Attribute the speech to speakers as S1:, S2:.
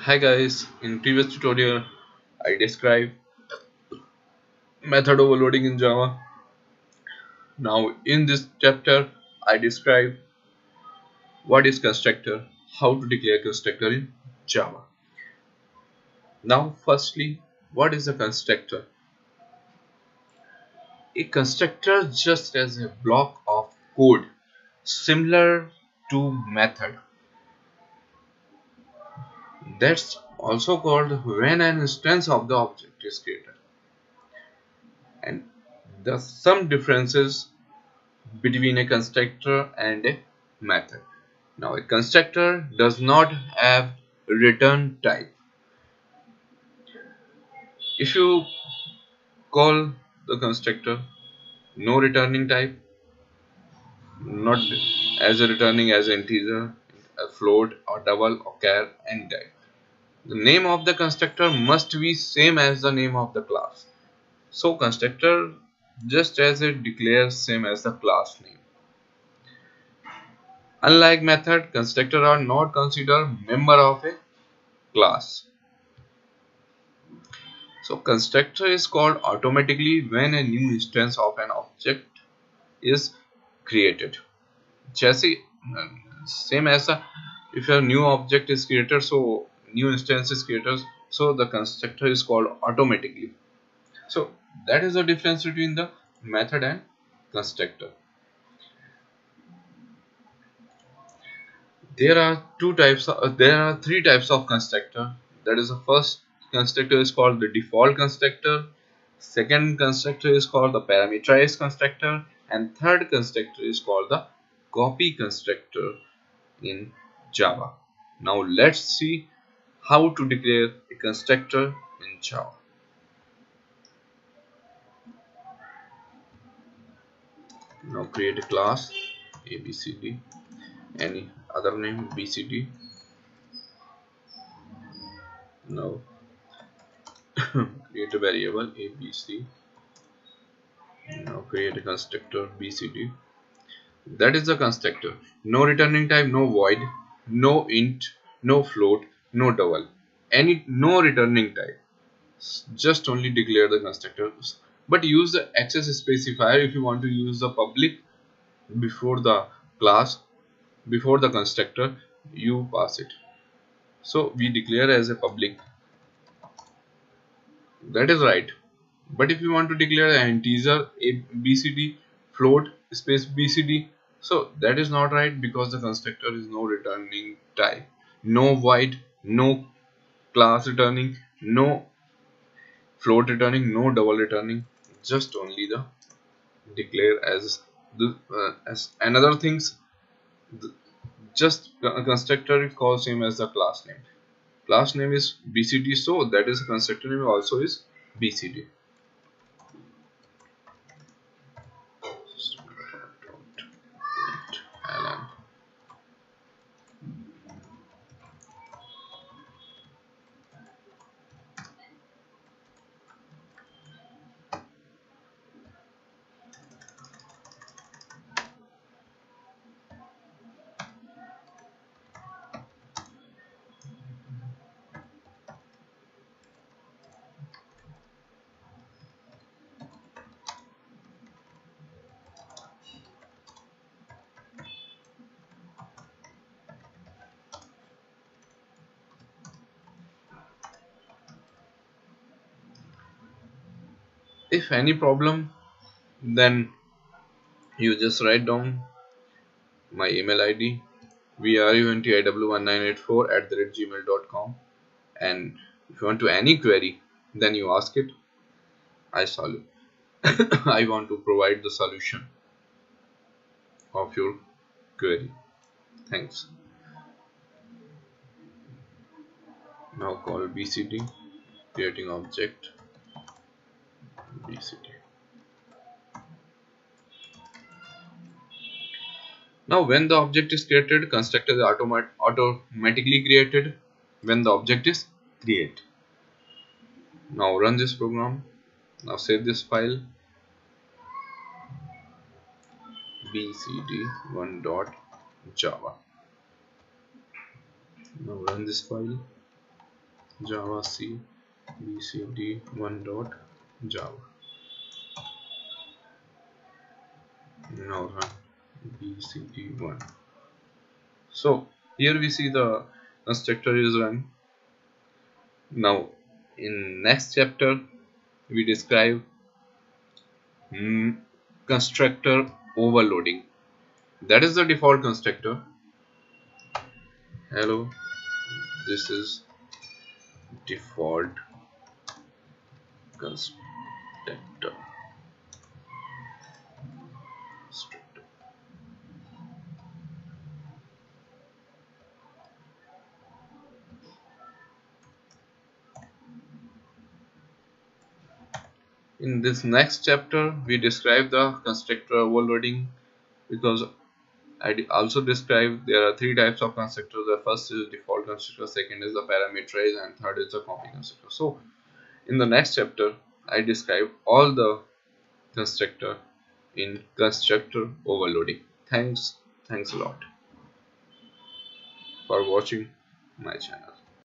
S1: Hi guys, in previous tutorial I described method overloading in Java. Now in this chapter I describe what is constructor, how to declare constructor in Java. Now firstly, what is a constructor? A constructor just as a block of code similar to method. That's also called when an instance of the object is created. And the some differences between a constructor and a method. Now a constructor does not have return type. If you call the constructor no returning type, not as a returning as an integer, a float or double or char, any type. The name of the constructor must be same as the name of the class. So constructor just as it declares same as the class name. Unlike method, constructor are not considered member of a class. So constructor is called automatically when a new instance of an object is created. Jesse, same as if a new object is created, so new instance is created, so the constructor is called automatically. So that is the difference between the method and constructor. There are three types of constructor. That is, the first constructor is called the default constructor, second constructor is called the parameterized constructor, and third constructor is called the copy constructor in Java. Now let's see how to declare a constructor in Java. Now create a class ABCD, any other name BCD. Now create a variable ABC. Now create a constructor BCD. That is the constructor. No returning type, no void, no int, no float, no double. No returning type. Just only declare the constructors. But use the access specifier if you want to use the public before the class, before the constructor, you pass it. So we declare as a public. That is right. But if you want to declare an integer BCD float space BCD, so that is not right because the constructor is no returning type, no void, no class returning, no float returning, no double returning, just only the declare as the as another things. Just a constructor it calls same as the class name. Class name is BCD, so that is constructor name also is BCD. If any problem, then you just write down my email ID varuntiw1984@gmail.com, and if you want to any query, then you ask it. I solve it. I want to provide the solution of your query. Thanks. Now call BCD, creating object BCD. Now when the object is created, constructor is automatically created when the object is created. Now run this program. Now save this file bcd1.java. Now run this file. Java C bcd1 dot Java. Now run bcd1. So here we see the constructor is run. Now in next chapter we describe constructor overloading. That is the default constructor. Hello, this is default constructor. In this next chapter we describe the constructor overloading, because I also describe there are three types of constructors. The first is default constructor, second is the parameterized, and third is the copy constructor. So in the next chapter I describe all the constructor in constructor overloading. Thanks a lot for watching my channel.